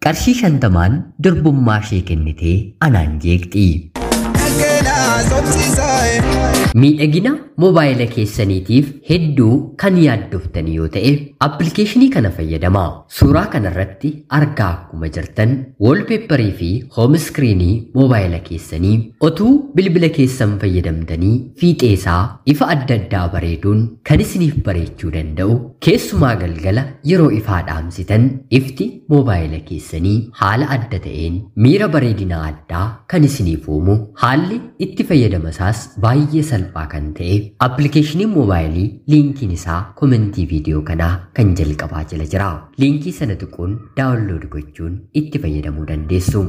qarshii 50 durbummaa ishee kennitee anaan jeeqxi. Miidhagina mobaayila keessaniitiif hedduu kan yaaddoftanii yoo ta'e appilikeeshinii kana fayyadamaa. Suuraa kanarratti argaa akkuma jirtan wallpaperii fi home screenii mobaayila keessanii otuu bilbila keessan fayyadamtanii fiixeesaa ifa adda addaa bareeduun kan isiniif bareechuu danda'u. Keessumaa galgala yeroo ifaa dhaamsitan ifti mobaayila keessanii haala adda ta'een miira bareedinaa addaa kan isiniif uumu. Haalli itti fayyadamasaas baay'ee salphaa kan ta'e appilikeeshiniin moobaayilii liinkiin isaa komentii viidiyoo kanaa kan jalqabaa jala jira. Liinkii sana tuquun daawunlood gochuun itti fayyadamuu dandeessu.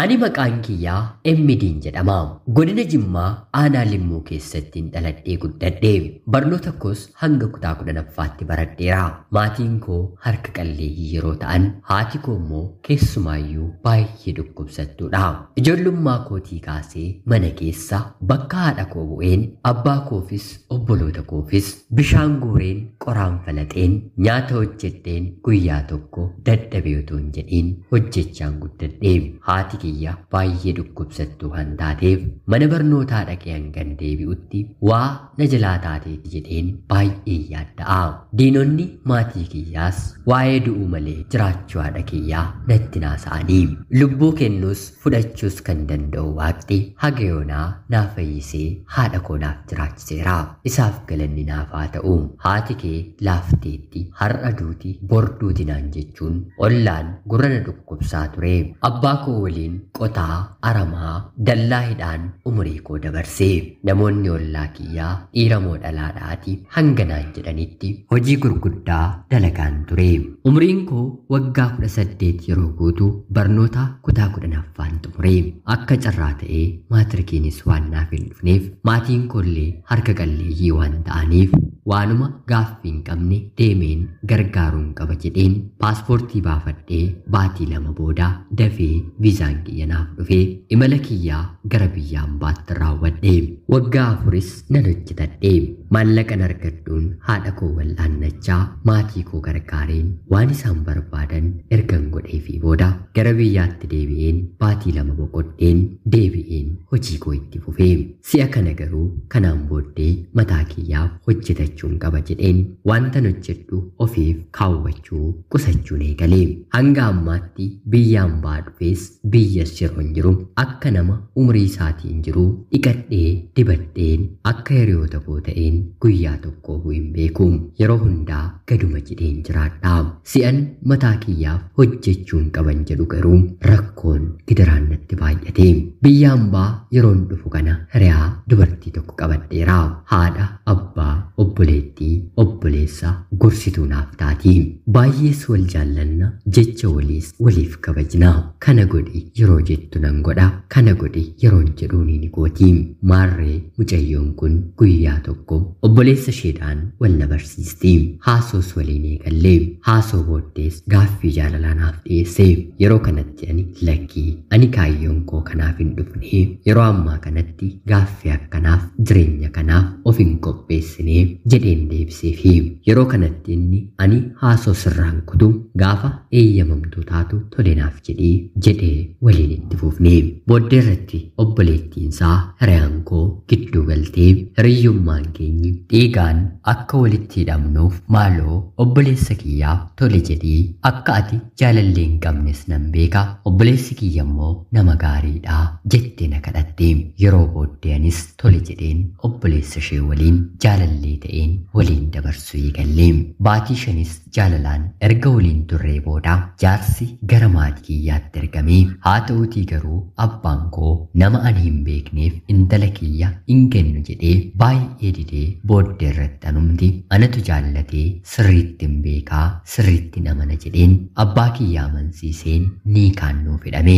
Ani maqaan kiyyaa Emmidiin jedhama. Godina Jimmaa aanaa Limmuu keessattiin dhaladhee guddadhe. Barnoota koos hanga kutaa 10ffaatti baradheera. Maatiin koo harka qalleeyyii yeroo ta'an haati koo immoo keessumaayyuu baay'ee dhukkubsattuudha. Ijoollummaa kootii kaasee mana keessa bakka haadha koo bu'een abbaa koofis obboloota koofis bishaan guureen qoraan falaxeen nyaata hojjedheen guyyaa tokko dadhabee otoo hin jedhiin hojjechaan guddadhe. Haati kiyya baay'ee dhukkubsattuu kan taateef mana barnootaa dhaqee hangan deebi'utti waa na jalaa taateeti jedheen baay'ee yaadda'a. Diinonni maatii kiyyaas waa'ee du'uu malee jiraachuu haadha kiyyaa natti naasa'anii. Lubbuu kennuus fudhachuus kan danda'u waaqti haga yoonaa naaf fayyisee haadha koo naaf jiraachiseera. Isaaf galanni naaf haa ta'u. Haati kee laafteetti har'a duuti bor duuti naan jechuun ollaan gurra na dhukkubsaa ture. Abbaa koo waliin qotaa aramaa dallaa hidhaan umurii koo dabarsee namoonni ollaa kiyyaa dhiira moo dhalaadhaati hanga naan jedhanitti hojii gurguddaa dalagaan ture. Umriin koo waggaa 18 yeroo guutu barnoota kutaa 10ffaan xumure. Akka carraa ta'ee maatrikiinis waan naaf hin dhufneef maatiin koollee harka qalleeyyii waan ta'aniif waanuma gaaffii hin qabne deemeen gargaaruun qaba jedheen paaspoortii baafadhee baatii 2 booda dafee viizaan kiyya naaf dhufee imala kiyyaa gara biyya ambaatti raawwadhe. Waggaa 4 nan hojjetadhe. Maallaqan argadhuun haadha koo wal'aannachaa maatii koo gargaareen waan isaan barbaadan ergan godheefii booda gara biyyaatti deebi'een baatii 2 boqodheen deebi'een hojii koo itti fufee. Si'a kana garuu kanaan booddee mataa kiyyaaf hojjetachuun qaba jedheen wantan hojjedhu ofiif kaawwachuu qusachuun eegalee. Hanga ammaatti biyya ambaa dhufees biyyas yeroon jiru akka nama umrii isaatiin jiru dhiqadhee dibadheen akka hiriyoota koo ta'een guyyaa tokko hin beeku. Yeroo hundaa gaduma jedheen jiraadha. Si'an mataa kiyyaaf hojjechuun qaban jedhu garuu rakkoon gidiraan natti baay'ate. Biyya ambaa yeroon dhufu kana hiriyaa dubartii tokko qabadheera. Haadha, abbaa, obboleettii, obboleessa gorsituu naaf taati. Baay'ees wal jaallanna jecha waliif kabajna. Kana godhi yeroo jettu nan godha. Kana godhi yeroon jedhuun ni gooti. Maarree mucayyoon kun guyyaa tokko obboleessa isheedhaan wal na barsiisti. Haasoos waliin eegallee. Haasoo booddees gaaffii jaalalaa naaf dhiyeesse. Yeroo kanatti ani lakkii ani kaayyoon koo kanaaf hin dhufne. Yeroo ammaa kanatti gaaffii akkanaaf jireenya kanaaf of hin qopheessine jedheen deebiseefi. Yeroo kanatti inni ani haasoo sirraan kutu gaafa eeyyamamtuu taatu tole naaf jedhee waliin itti fufne. Booddee irratti obboleettiinsaa hiriyaan koo gidduu galtee hiriyyummaan keenyi dhiigaan akka walitti hidhamnuuf maaloo obboleessa kiyyaaf tole jedhii akka ati jaalallee hin qabnes nan beeka obboleessi kiyya immoo nama gaariidha jettee na kadhatte. Yeroo booddee anis tole jedheen obboleessa ishee waliin jaalallee ta'een waliin dabarsuu eegalle. Baatii 5 jaalalaan erga waliin turree booda jaarsi gara maatii kiyyaatti ergamee haa ta'uutii garuu abbaan koo nama ani hin beekneef intala kiyya hin kennu jedhee baay'ee didee booddee irratti anumti anatu jaallatee sirriitti hin beekaa sirriitti namana jedheen abbaa kiyya amansiiseen ni kaannuu fedhame.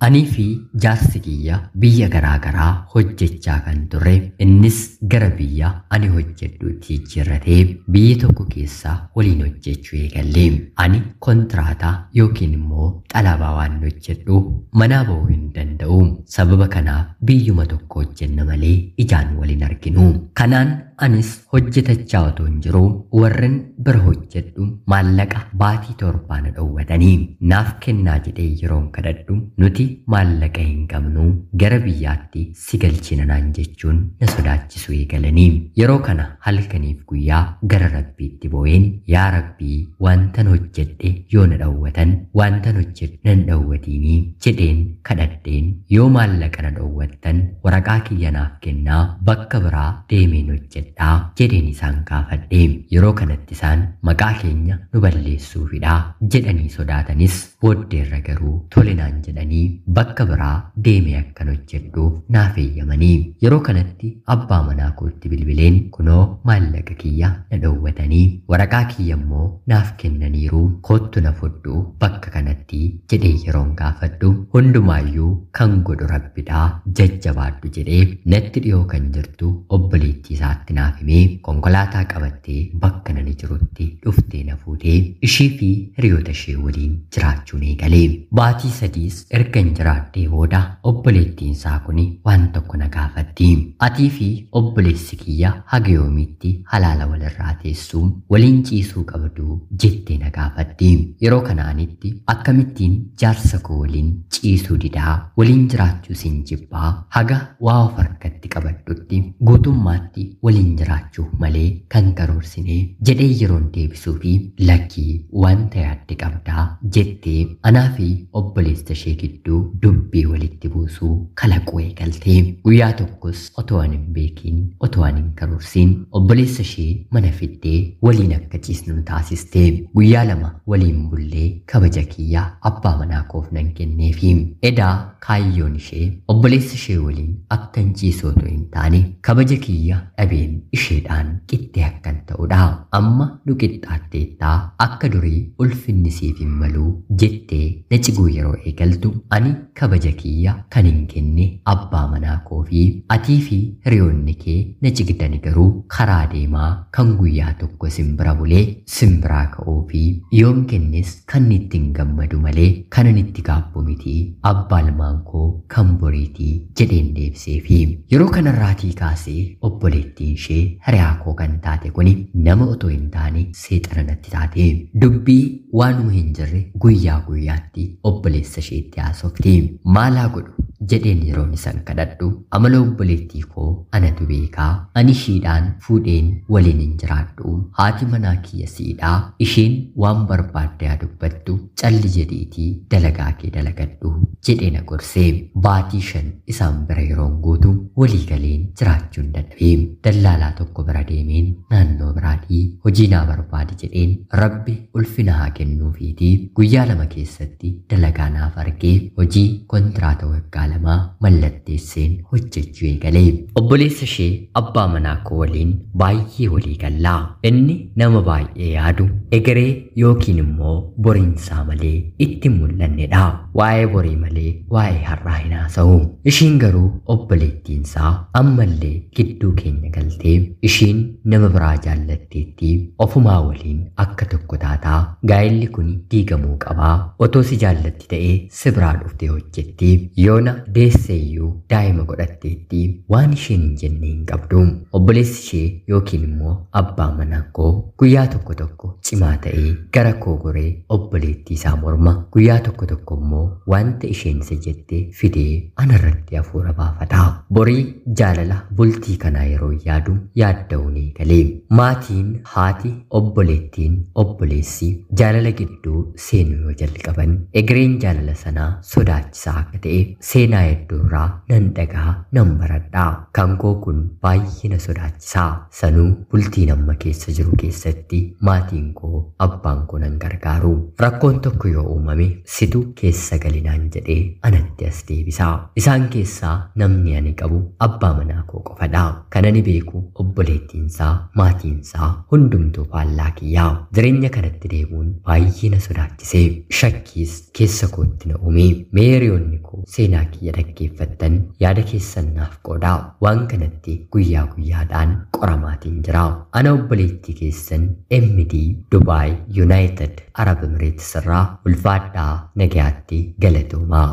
Anii fi jaarsi kiyya biyya garaagaraa hojjechaa kan turre innis gara biyya ani hojjedhuutti jijjiirratee biyya tokko keessa waliin hojjechuu eegalle. Ani kontiraataa yookiin immoo xalabaa waan hojjedhu manaa ba'uu hin danda'u. Sababa kanaaf biyyuma tokko hojjenna malee ijaan waliin arginu. Kanaan anis hojjetachaa otoo hin jiru warren bira hojjedhu maallaqa baatii torbaa na dhowwatanii naaf kennaa jedhee yeroon kadhadhu nuti maallaqa hin qabnu gara biyyaatti si galchina naan jechuun na sodaachisuu eegalanii yeroo kana halkaniif guyyaa gara rabbiitti boo'een yaa rabbii wantan hojjedhe yoo na dhowwatan wantan hojjedhe nan dhowwatiinii jedheen kadhadheen yoo maallaqa na dhowwattan waraqaa kiyya naaf kennaa bakka biraa deemeen hojjedhaa jedheen isaan gaafadhe yeroo kanatti isaan maqaa keenya nu balleessuufidha jedhanii sodaatanis booddeerra garuu tole naan jedhanii bakka biraa deemee akkan hojjedhuuf naaf eeyyamanii yeroo kanatti abbaa manaa kootti bilbileen kunoo maallaqa kiyya na dhowwatanii waraqaa kiyya immoo naaf kennaniiru kottu na fudhu bakka kanatti jedhee yeroon gaafadhu hundumaayyuu kan godhu rabbidhaa jajjabaadhu jedhee natti dhiyoo kan jirtu obboleettii isaatti naaf himee konkolaataa qabattee bakka nani jirutti dhuftee na fuutee ishii fi hiriyoota ishee waliin jiraachuun eegalee baatii sadiis ergan jiraadhee booda obboleettiin isaa kuni waan tokko na gaafatti atii fi obboleessi kiyya haga yoomiitti halaala walirraa teessuun waliin ciisuu qabdu jettee na gaafatti yeroo kanaanitti akkamittiin jaarsa koo waliin ciisuu didaa waliin jiraachuu sin jibbaa haga waa of harkatti qabadhutti guutummaatti waliin jiraachuuf malee kan karoorsine jedhee yeroon deebisuu fi lakkii wanta yaadde qabdaa jettee anaa fi obboleessa ishee gidduu dubbii walitti buusuu kalaquu eegaltee guyyaa tokkos otoo ani hin beekiin otoo ani hin karoorsiin obboleessa ishee mana fiddee waliin akka ciisnu taasistee guyyaa lama waliin bullee kabaja kiyya abbaa manaa koof nan kenneefi edaa kaayyoon ishee obboleessa ishee waliin akkan ciisoo otoo hin taane kabaja kiyya dhabeen isheedhaan qixxee akkan ta'udha amma nu qixxaatteettaa akka durii ulfinni siif hin maluu jettee na ciguu yeroo eegaltu ani kabaja kiyya kan hin kenne abbaa manaa koo fi atii fi hiriyoonni kee na cigdani garuu karaa deemaa kan guyyaa tokko simbira bulee simbiraa ka'uu fi yoom kennes kan ittiin gammadu malee kanan itti gaabbu miti abbaa ilmaan koo kan boriitii jedheen deebisee fi yeroo kanarraatii kaasee obboleettiin ishee hiriyaa koo kan taate kuni nama otoo hin taane seexana natti taate dubbii waanuma hin jirre guyyaa guyyaatti obboleessa isheetti haasofti maalaa godhu jedheen yeroon isan kadhadhu amala obboleettii koo anatu beekaa ani ishiidhaan fuudheen waliin hin jiraadhu haati manaa kiyya siidhaa isheen waan barbaadde yaa dubbattu calli jedhiitii dalagaa kee dalagadhu jedhee na gorsee baatii 5 isaan bira yeroon guutu walii galeen jiraachuun dadhabee dallaalaa tokko bira deemeen naannoo biraatii hojii naa barbaadi jedheen rabbi ulfina haa kennuufiitii guyyaa 2 keessatti dalagaa naaf argee hojii kontiraata waggaa 2 mallatteesseen hojjechuu eegalee obboleessa ishee abbaa manaa koo waliin baay'ee walii gallaa inni nama baay'ee yaadu egeree yookiin immoo boriinsaa malee itti mul'annedha waa'ee borii malee waa'ee har'aa hin haasa'u ishiin garuu obboleettiinsaa ammallee gidduu keenya galtee ishiin nama biraa jaallatteetti ofumaa waliin akka tokko taataa gaa'illi kun diigamuu qabaa otoo si jaallatti ta'ee si biraa dhuftee hojjetti yoona deesseeyyuu daa'ima godhatteetti waan isheen hin jenne hin qabdu obboleessi ishee yookiin immoo abbaa manaa koo guyyaa tokko tokko cimaa ta'ee gara koo goree obboleettii isaa morma guyyaa tokko tokko immoo wanta isheen isa jette fidee anarratti hafuura baafata borii jaalala bultii kanaa yeroo yaadu yaadda'uun eegalee maatiin haati obboleettiin obboleessi jaalala gidduu seenuu yoo jalqaban egereen jaalala sanaa sodaachisaa akka ta'e seenaa hedduurraa nan dhagaa nan baradhaa kan koo kun baay'ee na sodaachisaa sanuu bultiin amma keessa jiru keessatti maatiin koo abbaan koo nan gargaaru rakkoon tokko yoo uumame situ keessa galinaan jedhee anatti as deebisaa isaan keessaa namni ani qabu abbaa manaa koo qofadha kan ani beeku obboleettiinsaa maatiinsaa hundumtuu faallaa kiyyaa jireenya kanatti deemuun baay'ee na sodaachisee shakkiis keessa kootti na uume meeriyoonni koo seenaa kiyya dhaggeeffattan yaada keessan naaf qoodaa waan kanatti guyyaa guyyaadhaan qoramaatiin jira ana obboleettii keessan MD Dubaay United Arab Emirates irraa ulfaadhaa nagayaatti galatoomaa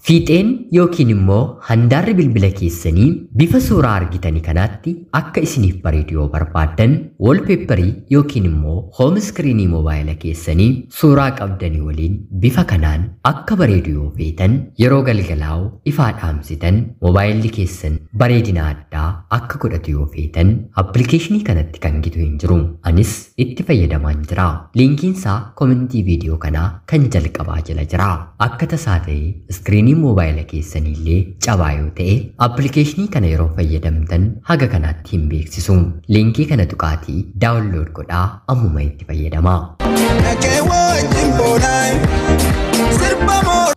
Fiixeen yookiin immoo handaarri bilbila keessanii bifa suuraa argitanii kanaatti akka isiniif bareedu yoo barbaaddan wallpaperii yookiin immoo home screenii mobaayila keessanii suuraa qabdanii waliin bifa kanaan akka bareedu yoo feetan yeroo galgalaa'u ifaa dhaamsitan mobaayilli keessan bareedina addaa akka godhatu yoo feetan appilikeeshinii kanatti kan gitu hin jiru. Anis itti fayyadamaan jira. Liinkiinsaa komentii viidiyoo kanaa kan jalqabaa jala jira. Akka tasaa ta'ee iskiriinii mobaayila keessanillee cabaa yoo ta'e appilikeeshinii kana yeroo fayyadamtan haga kanaatti hin beeksisu. Liinkii kana tuqaatii daawunlood godhaa ammuma itti fayyadamaa.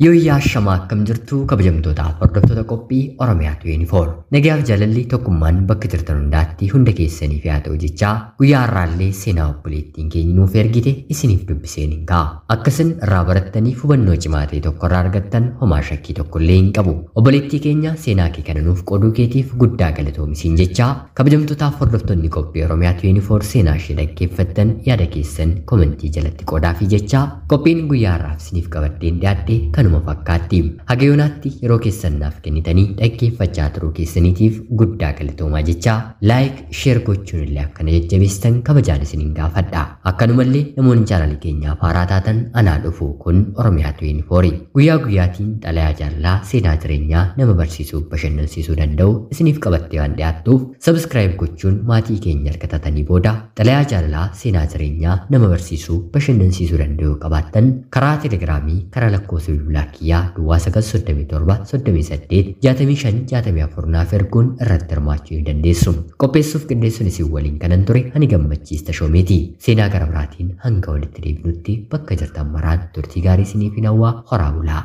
Yoo shamaa akkam jirtu kabajamtootaaf hordoftoota qophii Oromiyaa 24. Nagaaf jaalalli tokkummaan bakka jirtan hundaatti hunda keessaniif haa ta'u jechaa guyyaa har'aallee seenaa obboleettiin keenya nuuf ergite isiniif dubbiseen hin ga'a. Akkasin irraa barattaniif hubannoo cimaa ta'e tokko irraa argattan homaa shakkii tokkollee hin qabu. Obboleettii keenya seenaa kee kana nuuf qooduu keetiif guddaa galatoomi jechaa kabajamtootaaf hordoftoonni qophii Oromiyaa 24 seenaa ishee dhaggeeffattan yaada keessan komentii jalatti qoodaafi jechaa qophiin guyyaa har'aaf isiniif qabaddeen dhiyaadhe kanuma fakkaatti. Haga yoonaatti yeroo keessan naaf kennitanii dhaggeeffachaa turuu keessaniitiif guddaa galatoomaa jechaa laayik sheer gochuun illee akkana jajjabeessitan kabajaan isiniin gaafadha. Akkanumallee namoonni chaanalii keenyaaf haaraa taatan anaa dhufu kun Oromiyaa 24 guyyaa guyyaatiin xalayaa jaalalaa seenaa jireenyaa nama barsiisuu bashannansiisuu danda'u isiniif qabattee waan dhiyaattuuf sabskiraayib gochuun maatii keenya argatatanii booda xalayaa jaalalaa seenaa jireenyaa nama barsiisuu bashannansiisuu danda'u qabaattan karaa telegiraamii karaa lakkoofsa bilbilaa kiyyaa duwwaa 937 naaf erguun irratti hirmaachuu ni dandeessu. Qopheessuuf qindeessuun isin waliin kanan ture ani gammachiista shoomeeti. Seenaa gara biraatiin hanga walitti deebinutti bakka jirtan maraan turtii gaarii isiniif hawwaa horaa bulaa.